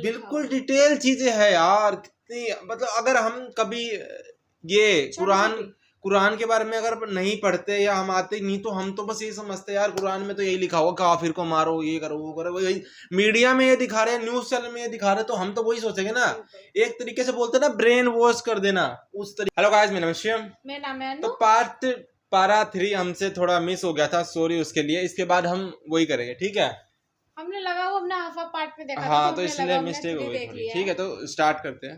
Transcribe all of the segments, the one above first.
بالکل ڈیٹیل چیزیں ہیں یار کتنی، مطلب اگر ہم کبھی یہ قرآن کے بارے میں اگر نہیں پڑھتے یا ہم آتے نہیں تو ہم تو بس یہ سمجھتے یار قرآن میں تو یہی لکھا ہوا کافر کو مارو، یہ کرو وہ کرو، یہی میڈیا میں یہ دکھا رہے ہیں، نیوز چینل میں یہ دکھا رہے ہیں، تو ہم تو وہی سوچیں گے نا، ایک طریقے سے بولتے ہیں نا برین واش کر دینا اس طریقے۔ ہیلو گائز، میرا نام شیم، میرا نام ہے تو پارا 3 ہم سے تھوڑا مس ہو گیا تھا، سوری اس کے لیے، اس کے بعد ہم وہی کریں گے، ٹھیک ہے؟ ہم نے لگا وہ اپنا ہاف پارٹ میں دیکھا تھا، ہاں تو اس لیے مسٹیک ہو گئی تھوڑی، ٹھیک ہے تو سٹارٹ کرتے ہیں۔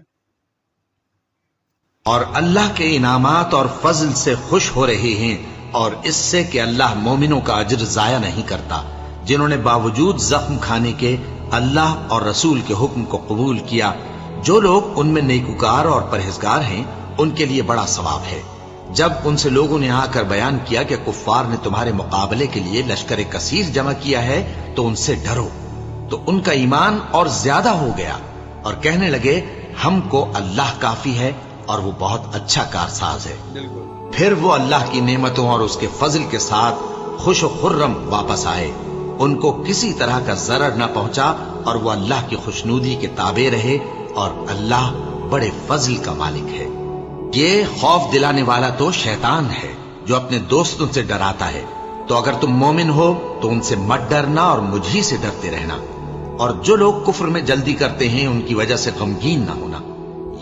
اور اللہ کے انعامات اور فضل سے خوش ہو رہے ہیں، اور اس سے کہ اللہ مومنوں کا اجر ضائع نہیں کرتا، جنہوں نے باوجود زخم کھانے کے اللہ اور رسول کے حکم کو قبول کیا۔ جو لوگ ان میں نیکوکار اور پرہیزگار ہیں ان کے لیے بڑا ثواب ہے۔ جب ان سے لوگوں نے آ کر بیان کیا کہ کفار نے تمہارے مقابلے کے لیے لشکر کثیر جمع کیا ہے تو ان سے ڈرو، تو ان کا ایمان اور زیادہ ہو گیا اور کہنے لگے ہم کو اللہ کافی ہے اور وہ بہت اچھا کارساز ہے۔ پھر وہ اللہ کی نعمتوں اور اس کے فضل کے ساتھ خوش و خرم واپس آئے، ان کو کسی طرح کا ضرر نہ پہنچا اور وہ اللہ کی خوشنودی کے تابع رہے، اور اللہ بڑے فضل کا مالک ہے۔ یہ خوف دلانے والا تو شیطان ہے جو اپنے دوستوں سے ڈراتا ہے، تو اگر تم مومن ہو تو ان سے مت ڈرنا اور مجھ ہی سے ڈرتے رہنا، اور جو لوگ کفر میں جلدی کرتے ہیں ان کی وجہ سے غمگین نہ ہونا،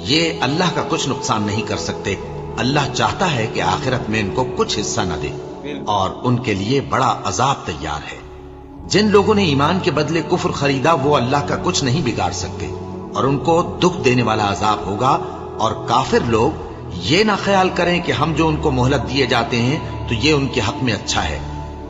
یہ اللہ کا کچھ نقصان نہیں کر سکتے۔ اللہ چاہتا ہے کہ آخرت میں ان کو کچھ حصہ نہ دے، اور ان کے لیے بڑا عذاب تیار ہے۔ جن لوگوں نے ایمان کے بدلے کفر خریدا وہ اللہ کا کچھ نہیں بگاڑ سکتے، اور ان کو دکھ دینے والا عذاب ہوگا۔ اور کافر لوگ یہ نہ خیال کریں کہ ہم جو ان کو مہلت دیے جاتے ہیں تو یہ ان کے حق میں اچھا ہے،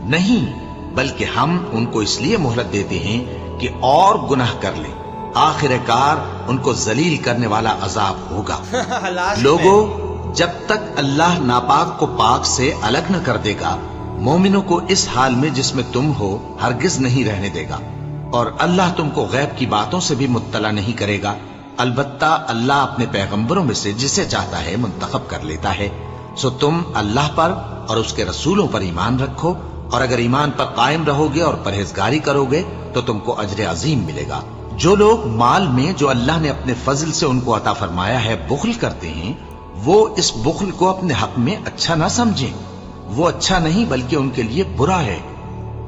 نہیں، بلکہ ہم ان کو اس لیے مہلت دیتے ہیں کہ اور گناہ کر لیں، آخر کار ان کو ذلیل کرنے والا عذاب ہوگا۔ لوگوں، جب تک اللہ ناپاک کو پاک سے الگ نہ کر دے گا، مومنوں کو اس حال میں جس میں تم ہو ہرگز نہیں رہنے دے گا، اور اللہ تم کو غیب کی باتوں سے بھی مطلع نہیں کرے گا۔ البتہ اللہ اپنے پیغمبروں میں سے جسے چاہتا ہے منتخب کر لیتا ہے۔ سو تم اللہ پر اور اس کے رسولوں پر ایمان رکھو، اور اگر ایمان پر قائم رہو گے اور پرہیزگاری کرو گے تو تم کو اجر عظیم ملے گا۔ جو لوگ مال میں جو اللہ نے اپنے فضل سے ان کو عطا فرمایا ہے بخل کرتے ہیں، وہ اس بخل کو اپنے حق میں اچھا نہ سمجھیں، وہ اچھا نہیں بلکہ ان کے لیے برا ہے۔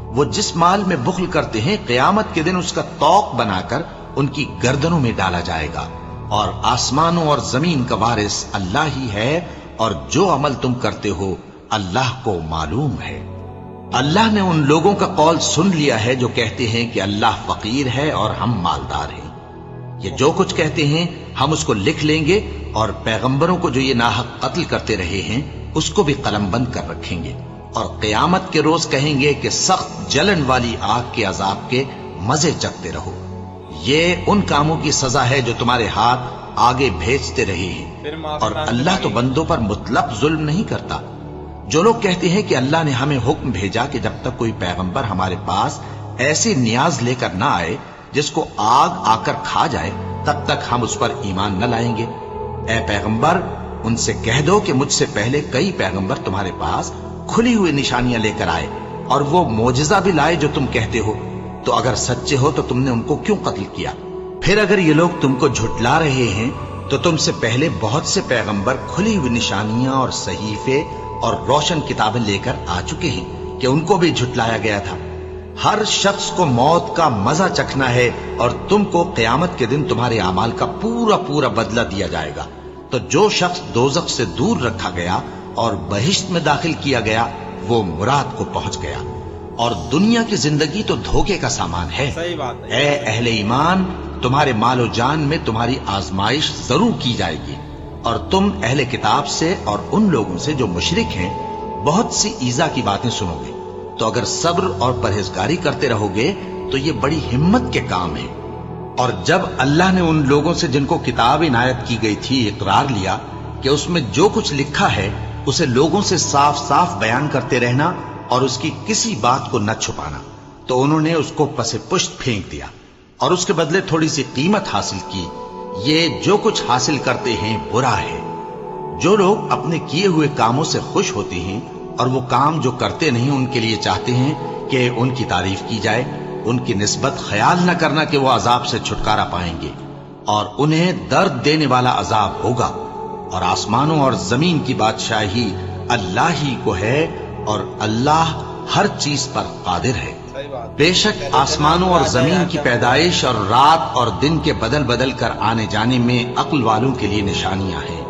وہ جس مال میں بخل کرتے ہیں قیامت کے دن اس کا طوق بنا کر ان کی گردنوں میں ڈالا جائے گا، اور آسمانوں اور زمین کا وارث اللہ ہی ہے، اور جو عمل تم کرتے ہو اللہ کو معلوم ہے۔ اللہ نے ان لوگوں کا قول سن لیا ہے جو کہتے ہیں کہ اللہ فقیر ہے اور ہم مالدار ہیں۔ یہ جو کچھ کہتے ہیں ہم اس کو لکھ لیں گے، اور پیغمبروں کو جو یہ ناحق قتل کرتے رہے ہیں اس کو بھی قلم بند کر رکھیں گے، اور قیامت کے روز کہیں گے کہ سخت جلن والی آگ کے عذاب کے مزے چکھتے رہو۔ یہ ان کاموں کی سزا ہے جو تمہارے ہاتھ آگے بھیجتے رہے ہیں، اور اللہ تو بندوں پر مطلق ظلم نہیں کرتا۔ جو لوگ کہتے ہیں کہ اللہ نے ہمیں حکم بھیجا کہ جب تک کوئی پیغمبر ہمارے پاس ایسی نیاز لے کر نہ آئے جس کو آگ آ کر کھا جائے تب تک ہم اس پر ایمان نہ لائیں گے، اے پیغمبر ان سے کہہ دو کہ مجھ سے پہلے کئی پیغمبر تمہارے پاس کھلی ہوئی نشانیاں لے کر آئے، اور وہ معجزہ بھی لائے جو تم کہتے ہو، تو اگر سچے ہو تو تم نے ان کو کیوں قتل کیا؟ پھر اگر یہ لوگ تم کو جھٹلا رہے ہیں تو تم سے پہلے بہت سے پیغمبر کھلی ہوئی نشانیاں اور صحیفے اور روشن کتابیں لے کر آ چکے ہیں کہ ان کو بھی جھٹلایا گیا تھا۔ ہر شخص کو موت کا مزہ چکھنا ہے، اور تم کو قیامت کے دن تمہارے اعمال کا پورا پورا بدلہ دیا جائے گا۔ تو جو شخص دوزخ سے دور رکھا گیا اور بہشت میں داخل کیا گیا وہ مراد کو پہنچ گیا، اور دنیا کی زندگی تو دھوکے کا سامان ہے۔ صحیح بات ہے۔ اے اہل ایمان، تمہارے مال و جان میں تمہاری آزمائش ضرور کی جائے گی، اور تم اہل کتاب سے اور ان لوگوں سے جو مشرک ہیں بہت سی ایذا کی باتیں سنو گے، تو اگر صبر اور پرہیزگاری کرتے رہو گے تو یہ بڑی ہمت کے کام ہے۔ اور جب اللہ نے ان لوگوں سے جن کو کتاب عنایت کی گئی تھی اقرار لیا کہ اس میں جو کچھ لکھا ہے اسے لوگوں سے صاف صاف بیان کرتے رہنا اور اس کی کسی بات کو نہ چھپانا، تو انہوں نے اس کو پس پشت پھینک دیا اور اس کے بدلے تھوڑی سی قیمت حاصل کی۔ یہ جو کچھ حاصل کرتے ہیں برا ہے۔ جو لوگ اپنے کیے ہوئے کاموں سے خوش ہوتے ہیں اور وہ کام جو کرتے نہیں ان کے لیے چاہتے ہیں کہ ان کی تعریف کی جائے، ان کی نسبت خیال نہ کرنا کہ وہ عذاب سے چھٹکارا پائیں گے، اور انہیں درد دینے والا عذاب ہوگا۔ اور آسمانوں اور زمین کی بادشاہی اللہ ہی کو ہے، اور اللہ ہر چیز پر قادر ہے۔ بے شک آسمانوں اور زمین کی پیدائش اور رات اور دن کے بدل بدل کر آنے جانے میں عقل والوں کے لیے نشانیاں ہیں،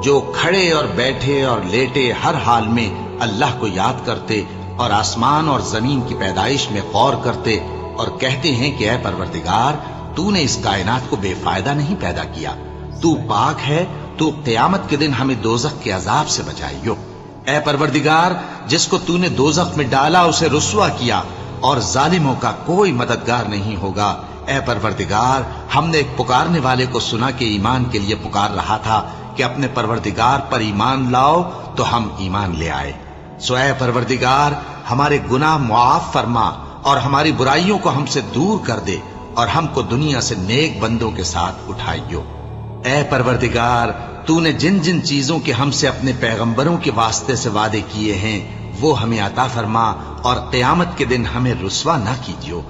جو کھڑے اور بیٹھے اور لیٹے ہر حال میں اللہ کو یاد کرتے اور آسمان اور زمین کی پیدائش میں غور کرتے اور کہتے ہیں کہ اے پروردگار، تو نے اس کائنات کو بے فائدہ نہیں پیدا کیا، تو پاک ہے، تو قیامت کے دن ہمیں دوزخ کے عذاب سے بچائیو۔ اے پروردگار، جس کو تو نے دوزخ میں ڈالا اسے رسوا کیا، اور ظالموں کا کوئی مددگار نہیں ہوگا۔ اے پروردگار، ہم نے ایک پکارنے والے کو سنا کہ ایمان کے لیے پکار رہا تھا کہ اپنے پروردگار پر ایمان لاؤ، تو ہم ایمان لے آئے۔ سو اے پروردگار، ہمارے گناہ معاف فرما اور ہماری برائیوں کو ہم سے دور کر دے، اور ہم کو دنیا سے نیک بندوں کے ساتھ اٹھائیو۔ اے پروردگار، تو نے جن جن چیزوں کے ہم سے اپنے پیغمبروں کے واسطے سے وعدے کیے ہیں وہ ہمیں عطا فرما، اور قیامت کے دن ہمیں رسوا نہ کیجیو۔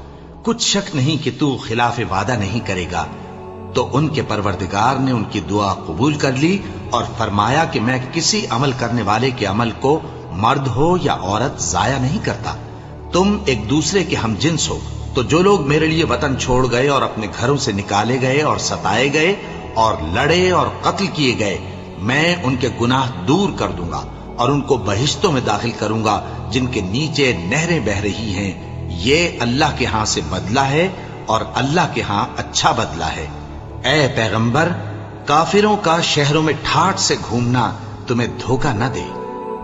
کچھ شک نہیں کہ تو خلاف وعدہ نہیں کرے گا۔ تو ان کے پروردگار نے ان کی دعا قبول کر لی اور فرمایا کہ میں کسی عمل کرنے والے کے عمل کو مرد ہو یا عورت ضائع نہیں کرتا۔ تم ایک دوسرے کے ہم جنس ہو، تو جو لوگ میرے لیے وطن چھوڑ گئے اور اپنے گھروں سے نکالے گئے اور ستائے گئے اور لڑے اور قتل کیے گئے، میں ان کے گناہ دور کر دوں گا اور ان کو بہشتوں میں داخل کروں گا جن کے نیچے نہریں بہہ رہی ہیں۔ یہ اللہ کے ہاں سے بدلہ ہے، اور اللہ کے ہاں اچھا بدلہ ہے۔ اے پیغمبر، کافروں کا شہروں میں ٹھاٹھ سے گھومنا تمہیں دھوکہ نہ دے،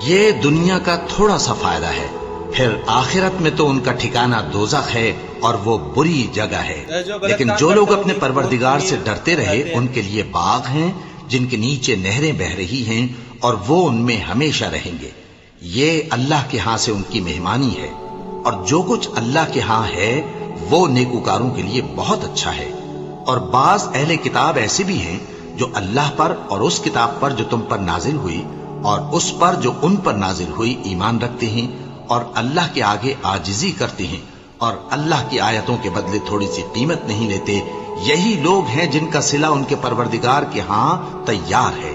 یہ دنیا کا تھوڑا سا فائدہ ہے، پھر آخرت میں تو ان کا ٹھکانہ دوزخ ہے، اور وہ بری جگہ ہے۔ لیکن جو لوگ اپنے پروردگار سے ڈرتے رہے ان کے لیے باغ ہیں جن کے نیچے نہریں بہہ رہی ہیں، اور وہ ان میں ہمیشہ رہیں گے۔ یہ اللہ کے ہاں سے ان کی مہمانی ہے، اور جو کچھ اللہ کے ہاں ہے وہ نیکوکاروں کے لیے بہت اچھا ہے۔ اور بعض اہل کتاب ایسے بھی ہیں جو اللہ پر اور اس کتاب پر جو تم پر نازل ہوئی اور اس پر جو ان پر نازل ہوئی ایمان رکھتے ہیں، اور اللہ کے آگے عاجزی کرتے ہیں، اور اللہ کی آیتوں کے بدلے تھوڑی سی قیمت نہیں لیتے۔ یہی لوگ ہیں جن کا صلہ ان کے پروردگار کے ہاں تیار ہے،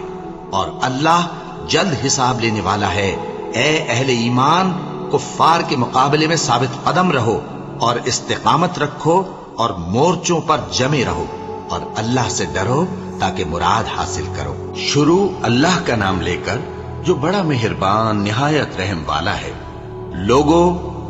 اور اللہ جلد حساب لینے والا ہے۔ اے اہل ایمان، کفار کے مقابلے میں ثابت قدم رہو اور استقامت رکھو، اور مورچوں پر جمے رہو، اور اللہ سے ڈرو تاکہ مراد حاصل کرو۔ شروع اللہ کا نام لے کر جو بڑا مہربان نہایت رحم والا ہے۔ لوگو،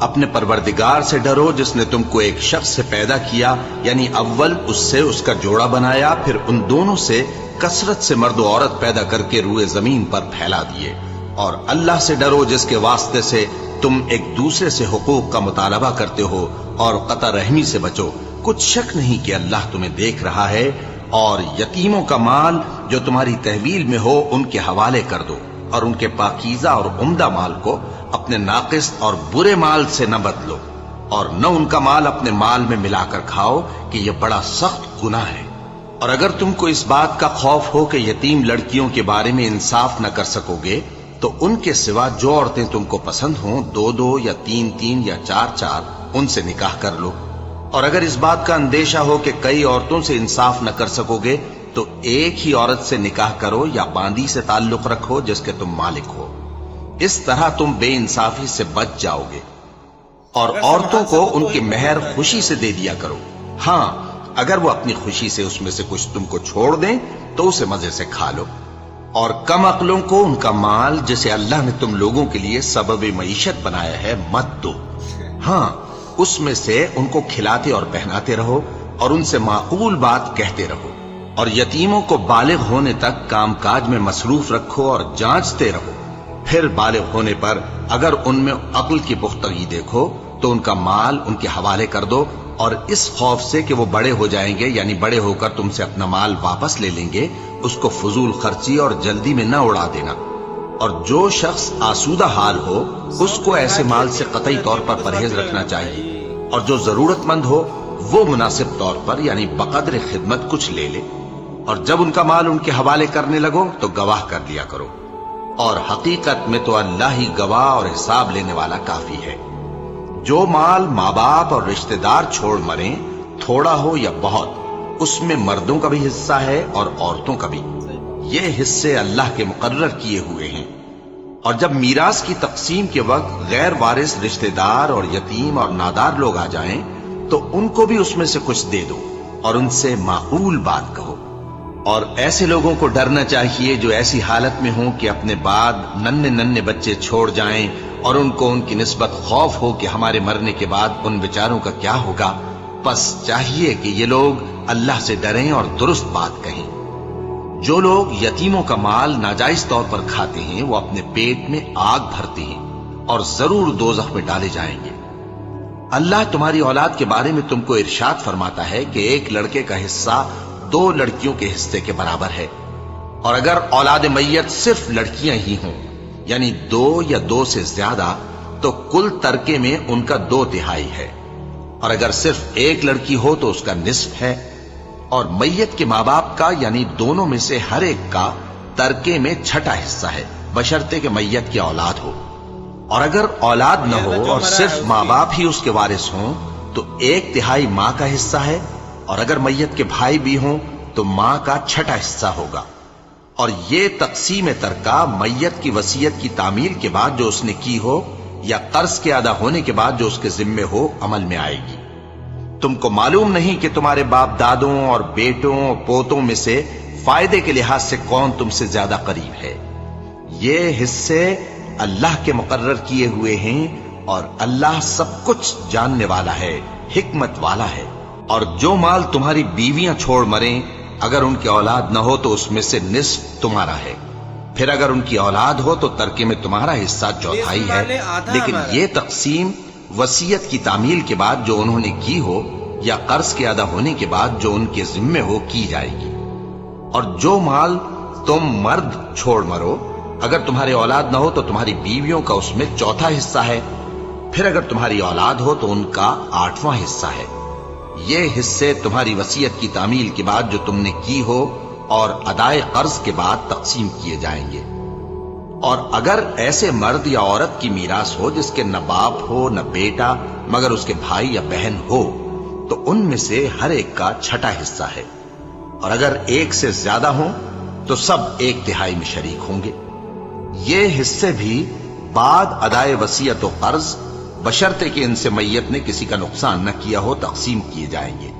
اپنے پروردگار سے ڈرو جس نے تم کو ایک شخص سے پیدا کیا، یعنی اول اس سے اس کا جوڑا بنایا، پھر ان دونوں سے کثرت سے مرد و عورت پیدا کر کے روئے زمین پر پھیلا دیے۔ اور اللہ سے ڈرو جس کے واسطے سے تم ایک دوسرے سے حقوق کا مطالبہ کرتے ہو، اور قطع رحمی سے بچو۔ کچھ شک نہیں کہ اللہ تمہیں دیکھ رہا ہے۔ اور یتیموں کا مال جو تمہاری تحویل میں ہو ان کے حوالے کر دو، اور ان کے پاکیزہ اور عمدہ مال کو اپنے ناقص اور برے مال سے نہ بدلو، اور نہ ان کا مال اپنے مال میں ملا کر کھاؤ کہ یہ بڑا سخت گناہ ہے۔ اور اگر تم کو اس بات کا خوف ہو کہ یتیم لڑکیوں کے بارے میں انصاف نہ کر سکو گے، تو ان کے سوا جو عورتیں تم کو پسند ہوں 2 یا 3 یا 4 ان سے نکاح کر لو۔ اور اگر اس بات کا اندیشہ ہو کہ کئی عورتوں سے انصاف نہ کر سکو گے، تو ایک ہی عورت سے نکاح کرو یا باندی سے تعلق رکھو جس کے تم مالک ہو۔ اس طرح تم بے انصافی سے بچ جاؤ گے۔ اور عورتوں کو ان کے مہر خوشی سے دے دیا کرو۔ ہاں، اگر وہ اپنی خوشی سے اس میں سے کچھ تم کو چھوڑ دیں تو اسے مزے سے کھا لو۔ اور کم عقلوں کو ان کا مال جسے اللہ نے تم لوگوں کے لیے سبب معیشت بنایا ہے مت دو۔ ہاں، اس میں سے ان کو کھلاتے اور پہناتے رہو، اور ان سے معقول بات کہتے رہو۔ اور یتیموں کو بالغ ہونے تک کام کاج میں مصروف رکھو اور جانچتے رہو۔ پھر بالغ ہونے پر اگر ان میں عقل کی پختگی دیکھو تو ان کا مال ان کے حوالے کر دو، اور اس خوف سے کہ وہ بڑے ہو جائیں گے، یعنی بڑے ہو کر تم سے اپنا مال واپس لے لیں گے، اس کو فضول خرچی اور جلدی میں نہ اڑا دینا۔ اور جو شخص آسودہ حال ہو اس کو ایسے مال سے قطعی طور پر پرہیز رکھنا چاہیے، اور جو ضرورت مند ہو وہ مناسب طور پر یعنی بقدر خدمت کچھ لے لے۔ اور جب ان کا مال ان کے حوالے کرنے لگو تو گواہ کر لیا کرو، اور حقیقت میں تو اللہ ہی گواہ اور حساب لینے والا کافی ہے۔ جو مال ماں باپ اور رشتہ دار چھوڑ مریں، تھوڑا ہو یا بہت، اس میں مردوں کا بھی حصہ ہے اور عورتوں کا بھی۔ یہ حصے اللہ کے مقرر کیے ہوئے ہیں۔ اور جب میراث کی تقسیم کے وقت غیر وارث رشتہ دار اور یتیم اور نادار لوگ آ جائیں تو ان کو بھی اس میں سے کچھ دے دو اور ان سے معقول بات کہو۔ اور ایسے لوگوں کو ڈرنا چاہیے جو ایسی حالت میں ہوں کہ اپنے بعد ننھے ننھے بچے چھوڑ جائیں اور ان کو ان کی نسبت خوف ہو کہ ہمارے مرنے کے بعد ان بیچاروں کا کیا ہوگا۔ پس چاہیے کہ یہ لوگ اللہ سے ڈریں اور درست بات کہیں۔ جو لوگ یتیموں کا مال ناجائز طور پر کھاتے ہیں وہ اپنے پیٹ میں آگ بھرتے ہیں اور ضرور دوزخ میں ڈالے جائیں گے۔ اللہ تمہاری اولاد کے بارے میں تم کو ارشاد فرماتا ہے کہ ایک لڑکے کا حصہ 2 لڑکیوں کے حصے کے برابر ہے، اور اگر اولاد میت صرف لڑکیاں ہی ہوں یعنی 2 یا 2 سے زیادہ تو کل ترکے میں ان کا 2/3 ہے، اور اگر صرف ایک لڑکی ہو تو اس کا نصف ہے، اور میت کے ماں باپ کا یعنی دونوں میں سے ہر ایک کا ترکے میں 6واں حصہ ہے، بشرطے کہ میت کی اولاد ہو۔ اور اگر اولاد نہ ہو اور صرف ماں باپ ہی اس کے وارث ہوں تو 1/3 ماں کا حصہ ہے، اور اگر میت کے بھائی بھی ہوں تو ماں کا 6واں حصہ ہوگا۔ اور یہ تقسیم ترکہ میت کی وصیت کی تعمیل کے بعد جو اس نے کی ہو یا قرض کے ادا ہونے کے بعد جو اس کے ذمے ہو عمل میں آئے گی۔ تم کو معلوم نہیں کہ تمہارے باپ دادوں اور بیٹوں اور پوتوں میں سے فائدے کے لحاظ سے کون تم سے زیادہ قریب ہے۔ یہ حصے اللہ کے مقرر کیے ہوئے ہیں اور اللہ سب کچھ جاننے والا ہے، حکمت والا ہے۔ اور جو مال تمہاری بیویاں چھوڑ مریں اگر ان کی اولاد نہ ہو تو اس میں سے نصف تمہارا ہے، پھر اگر ان کی اولاد ہو تو ترکے میں تمہارا حصہ 1/4 ہے، لیکن یہ تقسیم وصیت کی تعمیل کے بعد جو انہوں نے کی ہو یا قرض کے ادا ہونے کے بعد جو ان کے ذمے ہو کی جائے گی۔ اور جو مال تم مرد چھوڑ مرو اگر تمہاری اولاد نہ ہو تو تمہاری بیویوں کا اس میں 1/4 حصہ ہے، پھر اگر تمہاری اولاد ہو تو ان کا 8واں حصہ ہے۔ یہ حصے تمہاری وصیت کی تعمیل کے بعد جو تم نے کی ہو اور ادائے قرض کے بعد تقسیم کیے جائیں گے۔ اور اگر ایسے مرد یا عورت کی میراث ہو جس کے نہ باپ ہو نہ بیٹا مگر اس کے بھائی یا بہن ہو تو ان میں سے ہر ایک کا 6واں حصہ ہے، اور اگر ایک سے زیادہ ہوں تو سب 1/3 میں شریک ہوں گے۔ یہ حصے بھی بعد ادائے وصیت و قرض بشرطے کہ ان سے میت نے کسی کا نقصان نہ کیا ہو تقسیم کیے جائیں گے۔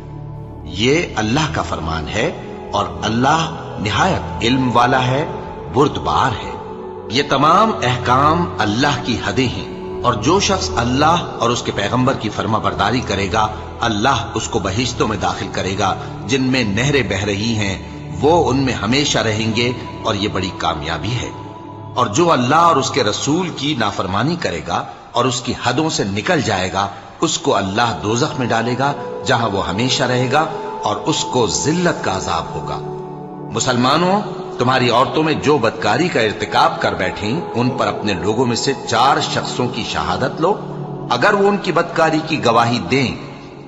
یہ اللہ کا فرمان ہے اور اللہ نہایت علم والا ہے، بردبار ہے۔ یہ تمام احکام اللہ کی حدیں ہیں، اور جو شخص اللہ اور اس کے پیغمبر کی فرما برداری کرے گا اللہ اس کو بہشتوں میں داخل کرے گا جن میں نہریں بہ رہی ہیں، وہ ان میں ہمیشہ رہیں گے، اور یہ بڑی کامیابی ہے۔ اور جو اللہ اور اس کے رسول کی نافرمانی کرے گا اور اس کی حدوں سے نکل جائے گا اس کو اللہ دوزخ میں ڈالے گا جہاں وہ ہمیشہ رہے گا، اور اس کو ذلت کا عذاب ہوگا۔ مسلمانوں، تمہاری عورتوں میں جو بدکاری کا ارتکاب کر بیٹھیں ان پر اپنے لوگوں میں سے 4 شخصوں کی شہادت لو۔ اگر وہ ان کی بدکاری کی گواہی دیں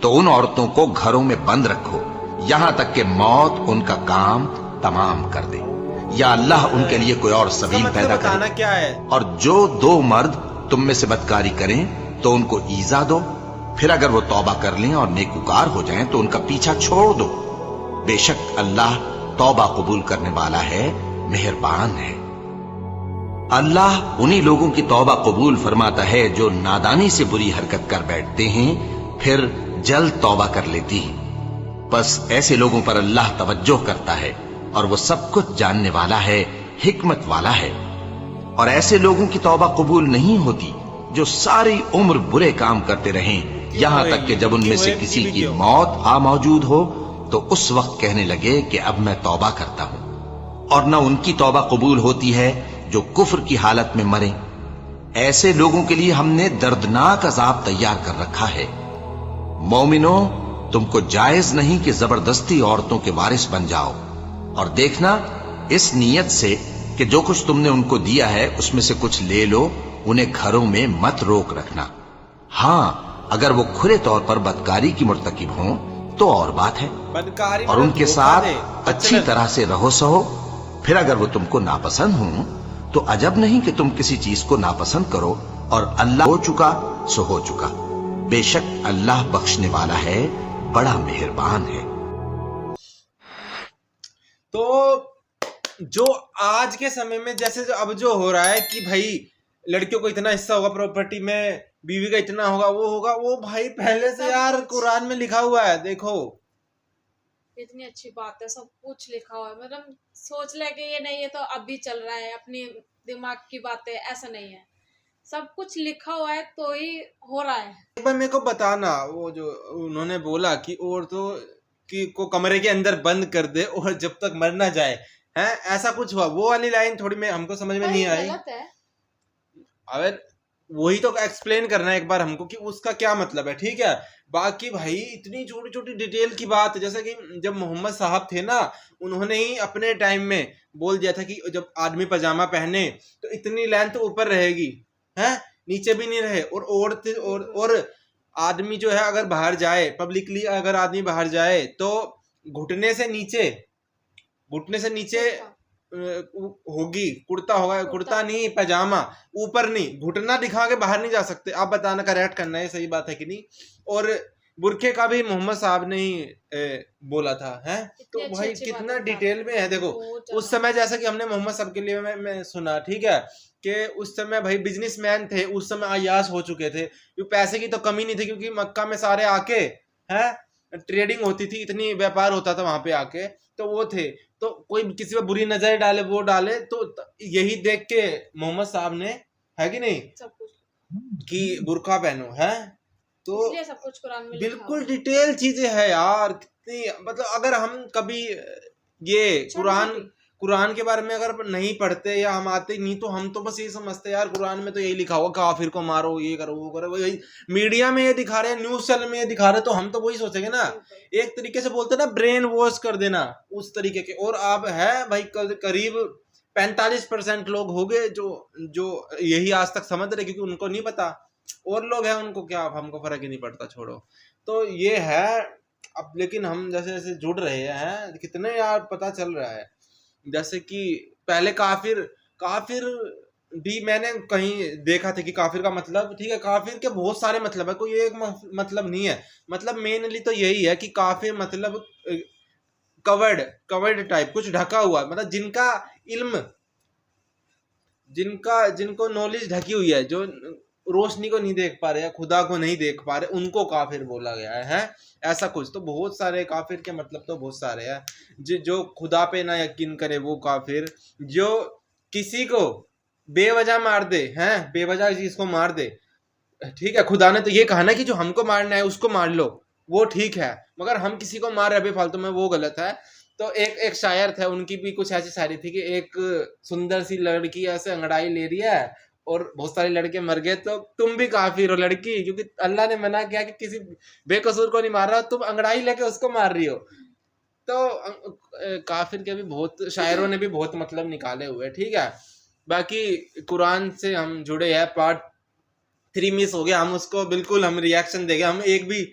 تو ان عورتوں کو گھروں میں بند رکھو یہاں تک کہ موت ان کا کام تمام کر دے، یا اللہ ان کے لیے کوئی اور سبیل پیدا کرے۔ کیا ہے؟ اور جو 2 مرد تم میں سے بدکاری کریں تو ان کو ایذا دو، پھر اگر وہ توبہ کر لیں اور نیکوکار ہو جائیں تو ان کا پیچھا چھوڑ دو۔ بے شک اللہ توبہ قبول کرنے والا ہے، مہربان ہے۔ اللہ انہی لوگوں کی توبہ قبول فرماتا ہے جو نادانی سے بری حرکت کر بیٹھتے ہیں پھر جلد توبہ کر لیتی ہیں۔ بس ایسے لوگوں پر اللہ توجہ کرتا ہے اور وہ سب کچھ جاننے والا ہے، حکمت والا ہے۔ اور ایسے لوگوں کی توبہ قبول نہیں ہوتی جو ساری عمر برے کام کرتے رہیں یہاں تک کہ جب ان میں سے کسی کی موت آ موجود ہو تو اس وقت کہنے لگے کہ اب میں توبہ کرتا ہوں۔ اور نہ ان کی توبہ قبول ہوتی ہے جو کفر کی حالت میں مریں۔ ایسے لوگوں کے لیے ہم نے دردناک عذاب تیار کر رکھا ہے۔ مومنوں، تم کو جائز نہیں کہ زبردستی عورتوں کے وارث بن جاؤ، اور دیکھنا اس نیت سے کہ جو کچھ تم نے ان کو دیا ہے اس میں سے کچھ لے لو، انہیں گھروں میں مت روک رکھنا۔ ہاں، اگر وہ کھلے طور پر بدکاری کی مرتکب ہوں تو اور بات ہے، اور ان کے ساتھ اچھی طرح سے رہو سہو۔ پھر اگر وہ تم کو ناپسند ہوں تو عجب نہیں کہ تم کسی چیز کو ناپسند کرو، اور اللہ ہو چکا سو ہو چکا۔ بے شک اللہ بخشنے والا ہے، بڑا مہربان ہے۔ تو جو آج کے سمے میں جیسے اب جو ہو رہا ہے کہ بھائی لڑکیوں کو اتنا حصہ ہوگا پراپرٹی میں، بیوی کا اتنا ہوگا، وہ بھائی پہلے سے یار قرآن میں لکھا ہوا ہے. دیکھو اتنی اچھی بات ہے، سب کچھ لکھا ہوا ہے. مطلب سوچ لے کہ یہ نہیں ہے تو اب بھی چل رہا ہے، اپنی دماغ کی باتیں، ایسا نہیں ہے. سب کچھ لکھا ہوا ہے تو ہی ہو رہا ہے. ایک بار میرے کو بتانا، وہ جو انہوں نے بولا کہ عورتوں کو کمرے کے اندر بند کر دے اور جب تک مر نہ جائے، ہیں ایسا کچھ ہوا. وہ والی لائن تھوڑی میں ہم کو سمجھ میں نہیں آئی. غلط ہے. اگر وہی تو ایکسپلین کرنا ہے ایک بار ہم کو کہ اس کا کیا مطلب ہے. ٹھیک ہے، باقی بھائی اتنی چھوٹی چھوٹی ڈیٹیل کی بات، جیسے کہ جب محمد صاحب تھے نا، انہوں نے ہی اپنے ٹائم میں بول دیا تھا کہ جب آدمی پاجامہ پہنے تو اتنی لینتھ اوپر رہے گی، ہیں نیچے بھی نہیں رہے. اور عورت اور آدمی جو ہے اگر باہر جائے پبلکلی، اگر آدمی باہر جائے تو گھٹنے سے نیچے ہوگی، کرتا ہوگا، کرتا نہیں پاجامہ، اوپر نہیں، گھٹنا دکھا کے باہر نہیں جا سکتے. آپ بتانا کریکٹ کرنا ہے صحیح بات ہے کہ نہیں. اور برقعے کا بھی محمد صاحب نے ہی بولا تھا. ہیں تو بھائی کتنا ڈیٹیل میں ہے. دیکھو اس سمے جیسا کہ ہم نے محمد صاحب کے لیے میں سنا، ٹھیک ہے، کہ اس سمے بھائی بزنس مین تھے، اس سمے عیاش ہو چکے تھے، پیسے کی تو کمی نہیں تھی، کیونکہ مکہ میں سارے آ کے ہیں ٹریڈنگ ہوتی تھی، اتنی بیپار ہوتا تھا وہاں پہ آ کے. تو وہ تھے، تو کوئی کسی پہ بری نظر ڈالے، وہ ڈالے، تو یہی دیکھ کے محمد صاحب نے، ہے کہ نہیں، سب کچھ کہ برقع پہنو ہے. تو اس لیے سب کچھ قرآن میں بالکل ڈیٹیل چیزیں ہے یار. کتنی مطلب اگر ہم کبھی یہ قرآن کے بارے میں اگر نہیں پڑھتے یا ہم آتے نہیں، تو ہم تو بس یہ سمجھتے یار قرآن میں تو یہی لکھا ہوا کافر کو مارو، یہ کرو، وہ کرو. وہی میڈیا میں یہ دکھا رہے ہیں، نیوز چینل میں یہ دکھا رہے، تو ہم تو وہی سوچیں گے نا. ایک طریقے سے بولتے نا برین واش کر دینا اس طریقے کے. اور آپ ہے بھائی قریب 45% لوگ ہو گئے جو یہی آج تک سمجھ رہے، کیونکہ ان کو نہیں پتا. اور لوگ ہیں ان کو کیا، ہم کو فرق ہی نہیں پڑتا، چھوڑو. تو یہ ہے. اب لیکن ہم جیسے جیسے جڑ رہے ہیں، کتنے یار پتا چل رہا ہے. جیسے کہ پہلے کافر بھی میں نے کہیں دیکھا تھا کہ کافر کا مطلب، ٹھیک ہے، کافر کے بہت سارے مطلب ہے، کوئی ایک مطلب نہیں ہے. مطلب مینلی تو یہی ہے کہ کافر مطلب کورڈ ٹائپ، کچھ ڈھکا ہوا، مطلب جن کا علم، جن کو نالج ڈھکی ہوئی ہے، جو روشنی کو نہیں دیکھ پا رہے، خدا کو نہیں دیکھ پا رہے، ان کو کافر بولا گیا ہے. ایسا کچھ تو بہت سارے کافر کے مطلب تو بہت سارے ہیں. جو خدا پہ نہ یقین کرے وہ کافر، جو کسی کو بے وجہ مار دے، ہیں بے وجہ چیز کو مار دے، ٹھیک ہے. خدا نے تو یہ کہا نا کہ جو ہم کو مارنا ہے اس کو مار لو، وہ ٹھیک ہے، مگر ہم کسی کو مار رہے بے فالتو میں، وہ غلط ہے. تو ایک شاعر تھا، ان کی بھی کچھ ایسی شاعری تھی کہ ایک سندر سی لڑکی ایسے انگڑائی لے رہی ہے اور بہت سارے لڑکے مر گئے، تو تم بھی کافر ہو لڑکی، کیونکہ اللہ نے منع کیا کہ کسی بے قصور کو نہیں مار رہا، تم انگڑائی لے کے اس کو مار رہی ہو. تو کافر کے بھی بہت شاعروں نے بھی بہت مطلب نکالے ہوئے. ٹھیک ہے، باقی قرآن سے ہم جڑے ہیں. پارٹ 3 مس ہو گیا، ہم اس کو بالکل ہم ریاکشن دے گے. ہم ایک بھی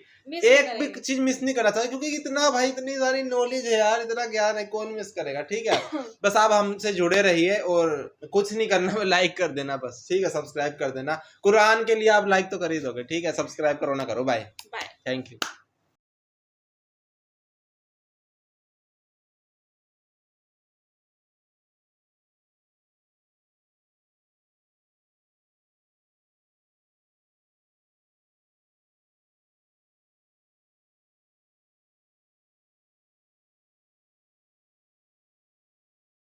چیز مس نہیں کرنا چاہتے، کیونکہ اتنا بھائی اتنی ساری نالج ہے یار، اتنا گیان ہے، کون مس کرے گا. ٹھیک ہے، بس آپ ہم سے جڑے رہیے اور کچھ نہیں کرنا، لائک کر دینا بس. ٹھیک ہے، سبسکرائب کر دینا. قرآن کے لیے آپ لائک تو کر ہی دو گے. ٹھیک ہے، سبسکرائب کرو نہ کرو. Bye, thank you.